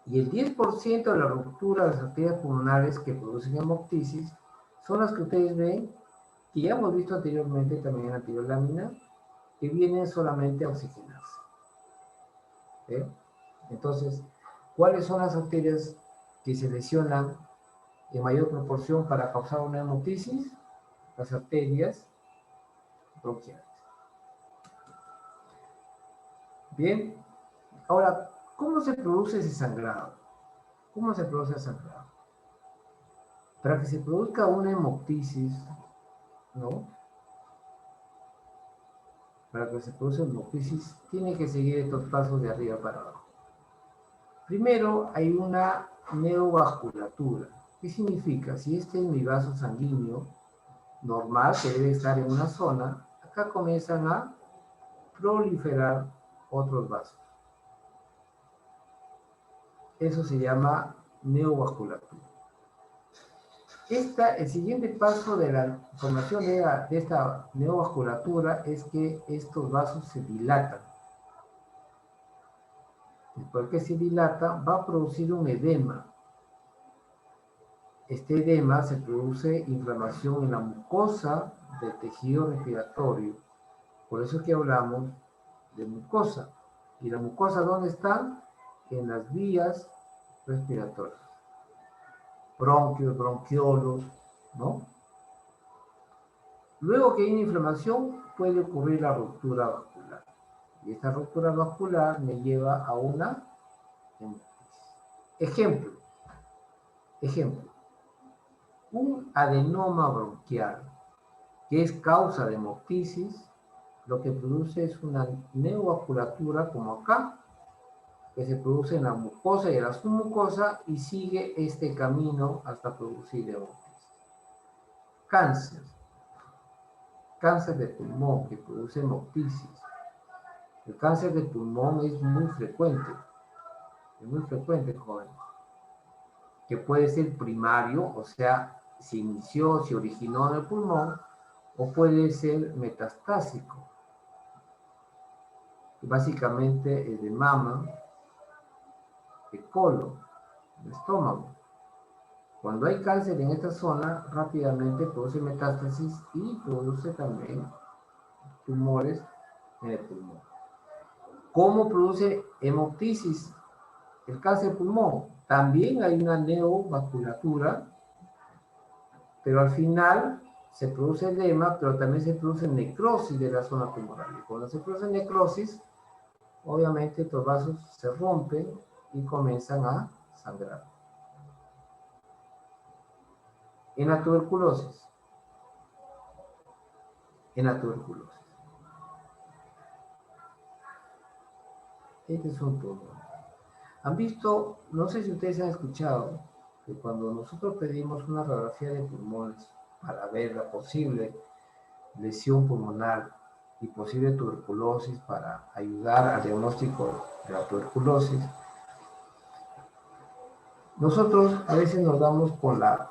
Y el 10% de la ruptura de las arterias pulmonares que producen hemoptisis son las que ustedes ven, que ya hemos visto anteriormente, también en la anterior lámina, que vienen solamente a oxigenarse. ¿Eh? Entonces, ¿cuáles son las arterias que se lesionan en mayor proporción para causar una hemoptisis? Las arterias bronquiales. Bien, ahora, ¿cómo se produce ese sangrado? ¿Cómo se produce el sangrado? Para que se produzca una hemoptisis, ¿no? Para que se produzca una hemoptisis, tiene que seguir estos pasos de arriba para abajo. Primero, hay una neovasculatura. ¿Qué significa? Si este es mi vaso sanguíneo normal, que debe estar en una zona, acá comienzan a proliferar otros vasos. Eso se llama neovasculatura. El siguiente paso de la formación de esta neovasculatura es que estos vasos se dilatan. Después que se dilata, va a producir un edema. Este edema se produce inflamación en la mucosa del tejido respiratorio. Por eso es que hablamos de mucosa. ¿Y la mucosa dónde está? En las vías respiratorias. Bronquios, bronquiolos, ¿no? Luego que hay una inflamación, puede ocurrir la ruptura vascular. Y esta ruptura vascular me lleva a una hemoptisis. Ejemplo, un adenoma bronquial que es causa de hemoptisis, lo que produce es una neovasculatura como acá, que se produce en la mucosa y en la submucosa y sigue este camino hasta producir hemoptisis. Cáncer. Cáncer de pulmón que produce hemoptisis. El cáncer de pulmón es muy frecuente, joven, que puede ser primario, o sea, se inició, se originó en el pulmón, o puede ser metastásico, básicamente es de mama, de colon, de estómago. Cuando hay cáncer en esta zona, rápidamente produce metástasis y produce también tumores en el pulmón. ¿Cómo produce hemoptisis el cáncer de pulmón? También hay una neovasculatura, pero al final se produce edema, pero también se produce necrosis de la zona tumoral. Y cuando se produce necrosis, obviamente estos vasos se rompen y comienzan a sangrar. En la tuberculosis. Este es un tumor. Han visto, no sé si ustedes han escuchado, que cuando nosotros pedimos una radiografía de pulmones para ver la posible lesión pulmonar y posible tuberculosis para ayudar al diagnóstico de la tuberculosis, nosotros a veces nos damos con la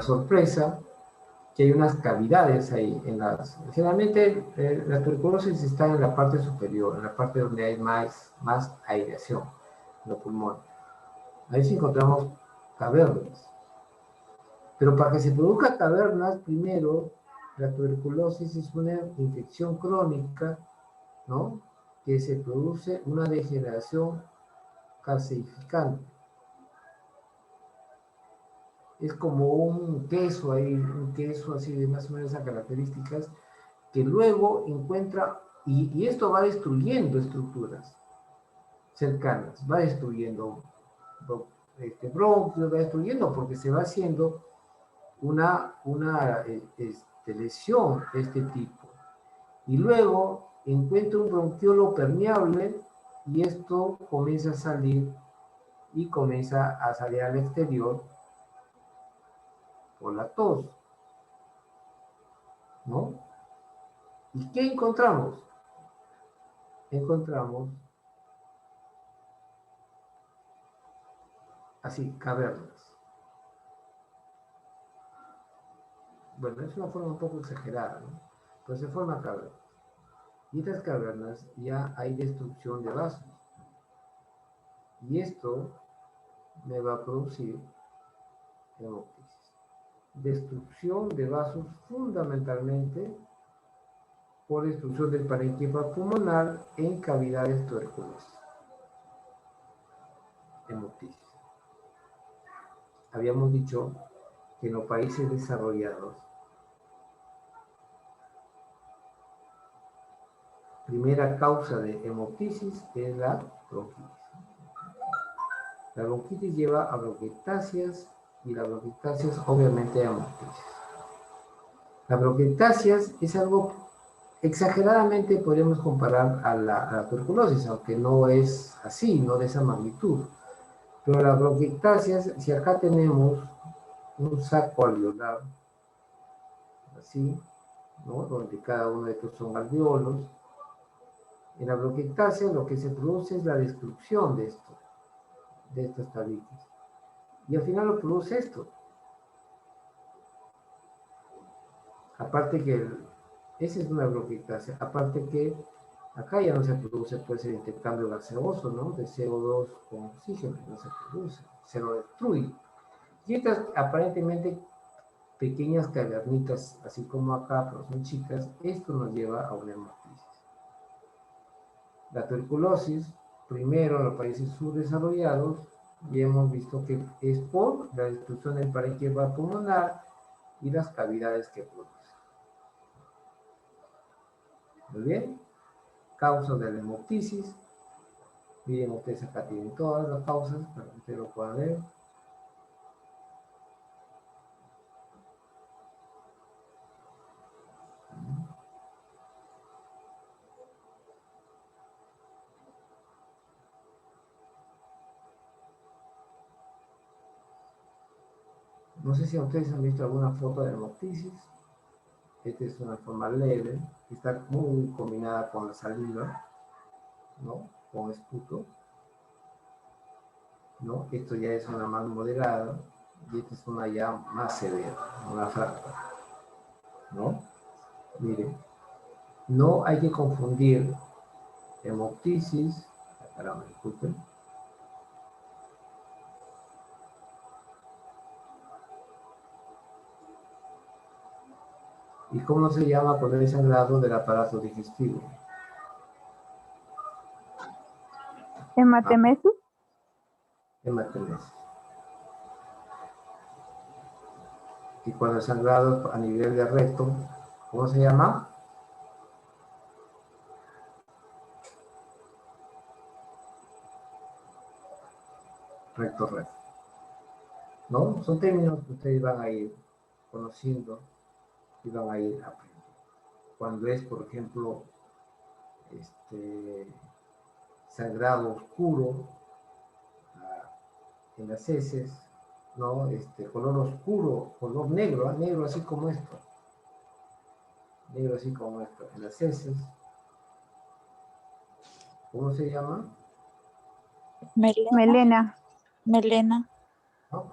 sorpresa que hay unas cavidades ahí. Generalmente la tuberculosis está en la parte superior, en la parte donde hay más aireación en los pulmones. Ahí sí encontramos cavernas. Pero para que se produzca cavernas, primero, la tuberculosis es una infección crónica, ¿no? Que se produce una degeneración calcificante. Es como un queso ahí, un queso así de más o menos esas características, que luego encuentra, y esto va destruyendo estructuras cercanas, va destruyendo bronquios, va destruyendo porque se va haciendo una lesión de este tipo. Y luego encuentra un bronquiolo permeable y esto comienza a salir al exterior por la tos, ¿no? ¿Y qué encontramos? Encontramos así, cavernas. Bueno, es una forma un poco exagerada, ¿no? Pero se forman cavernas. Y estas cavernas ya hay destrucción de vasos. Y esto me va a producir hemoptisis. Destrucción de vasos fundamentalmente por destrucción del parénquima pulmonar en cavidades tuberculosas. Hemoptisis. Habíamos dicho que en los países desarrollados, primera causa de hemoptisis es la bronquitis. La bronquitis lleva a bronquiectasias y la bronquiectasias obviamente a hemoptisis. La bronquiectasias es algo exageradamente podríamos comparar a la tuberculosis, aunque no es así, no de esa magnitud. Pero la bronquiectasias, si acá tenemos un saco alveolar, así, ¿no? Donde cada uno de estos son alveolos, en la bronquiectasia lo que se produce es la destrucción de estas tabiques. Y al final lo produce esto. Aparte que esa es una bronquiectasia. Aparte que acá ya no se produce pues el intercambio gaseoso, ¿no? De CO2 con oxígeno, no se produce, se lo destruye. Y estas aparentemente pequeñas cavernitas, así como acá, pero son chicas, esto nos lleva a una hemoptisis. La tuberculosis, primero en los países subdesarrollados, y hemos visto que es por la destrucción del parénquima pulmonar y las cavidades que produce. Muy bien, causa de la hemoptisis, Miren ustedes acá tienen todas las pausas para que ustedes lo puedan ver. No sé si ustedes han visto alguna foto de hemoptisis. Esta es una forma leve, que está muy combinada con la saliva, ¿no? Con esputo, ¿no? Esto ya es una más moderada y esta es una ya más severa, una franca, ¿no? Miren, no hay que confundir hemoptisis, caramba, disculpen, y cómo se llama cuando hay sangrado del aparato digestivo. ¿Hematemesis? Hematemesis. Y cuando el sangrado a nivel de recto, ¿cómo se llama? Recto. ¿No? Son términos que ustedes van a ir conociendo y van a ir aprendiendo. Cuando es, por ejemplo, sangrado oscuro en las heces, ¿no? Color oscuro, color negro, negro así como esto. Negro así como esto, en las heces. ¿Cómo se llama? Melena. ¿No?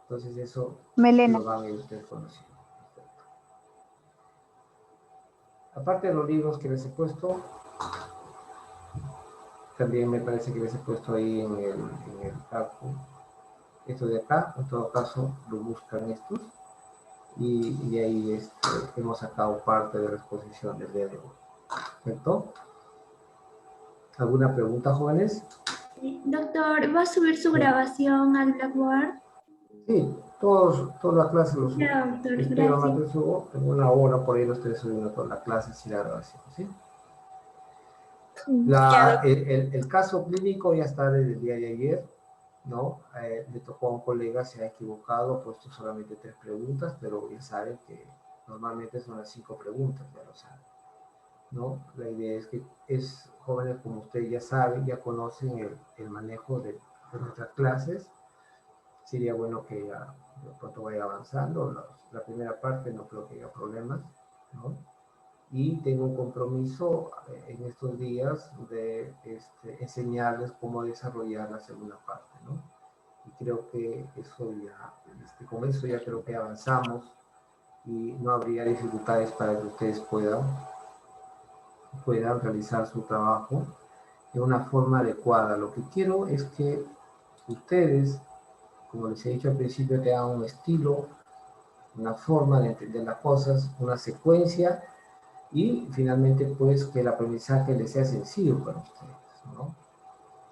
Entonces eso Melena. lo van a ir ustedes conociendo. Aparte de los libros que les he puesto, también me parece que les he puesto ahí en el arco. Esto de acá, en todo caso, lo buscan estos. Y de ahí hemos sacado parte de la exposición del día de hoy. ¿Cierto? ¿Alguna pregunta, jóvenes? Doctor, ¿va a subir su grabación al Blackboard? Sí, toda la clase lo subo. Ya, doctor, Espero, gracias. Mateo, subo en una hora por ahí lo estoy subiendo toda la clase y la grabación, ¿sí? El caso clínico ya está desde el día de ayer, ¿no? Le tocó a un colega, se ha equivocado, ha puesto solamente 3 preguntas, pero ya saben que normalmente son las 5 preguntas, ya lo saben, ¿no? La idea es que jóvenes como ustedes ya saben, ya conocen el manejo de nuestras clases. Sería bueno que ya de pronto vaya avanzando. La primera parte no creo que haya problemas, ¿no? Y tengo un compromiso en estos días de enseñarles cómo desarrollar la segunda parte, ¿no? Y creo que eso ya, con eso ya creo que avanzamos y no habría dificultades para que ustedes puedan realizar su trabajo de una forma adecuada. Lo que quiero es que ustedes, como les he dicho al principio, tengan un estilo, una forma de entender las cosas, una secuencia y finalmente pues que el aprendizaje les sea sencillo para ustedes, ¿no?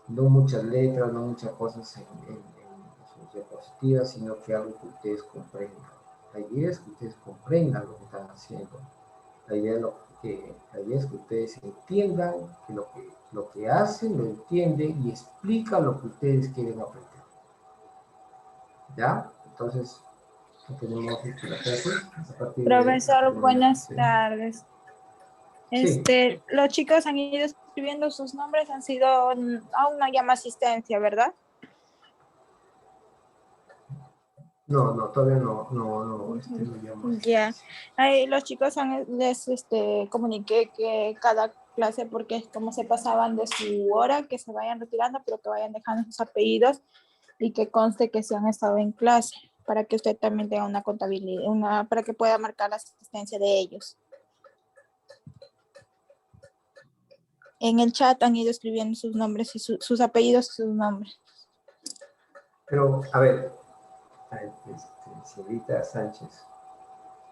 No muchas letras, no muchas cosas en sus diapositivas, sino que algo que ustedes comprendan. La idea es que ustedes comprendan lo que están haciendo. La idea es que ustedes entiendan que lo que hacen lo entienden y explican lo que ustedes quieren aprender. ¿Ya? Entonces, tenemos la clase. Profesor, buenas tardes. Sí. Los chicos han ido escribiendo sus nombres, han sido, aún no llama asistencia, ¿verdad? No, todavía no llamo. Ya. Los chicos les comuniqué que cada clase, porque como se pasaban de su hora, que se vayan retirando, pero que vayan dejando sus apellidos y que conste que se han estado en clase, para que usted también tenga una contabilidad, para que pueda marcar la asistencia de ellos. En el chat han ido escribiendo sus nombres y sus apellidos y sus nombres. Pero, a ver, señorita Sánchez,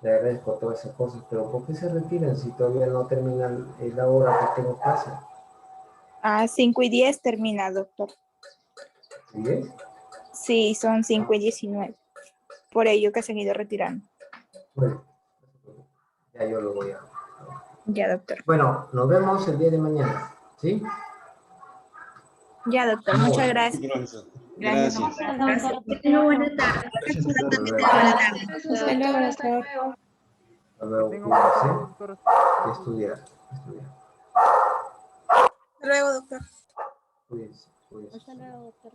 le agradezco todas esas cosas, pero ¿por qué se retiran si todavía no terminan la hora que tengo clase? A 5:10 termina, doctor. ¿10? Sí, son 5:19. Por ello que se han ido retirando. Bueno, ya yo lo voy a... Ya, doctor. Bueno, nos vemos el día de mañana, ¿sí? Ya, doctor, muchas gracias. Sí, profesor. Gracias. Gracias. Una buena tarde. Hasta luego, doctor. Hasta luego, cuídense. Que estudiar. Hasta luego, doctor. Cuídense. Hasta luego, doctor.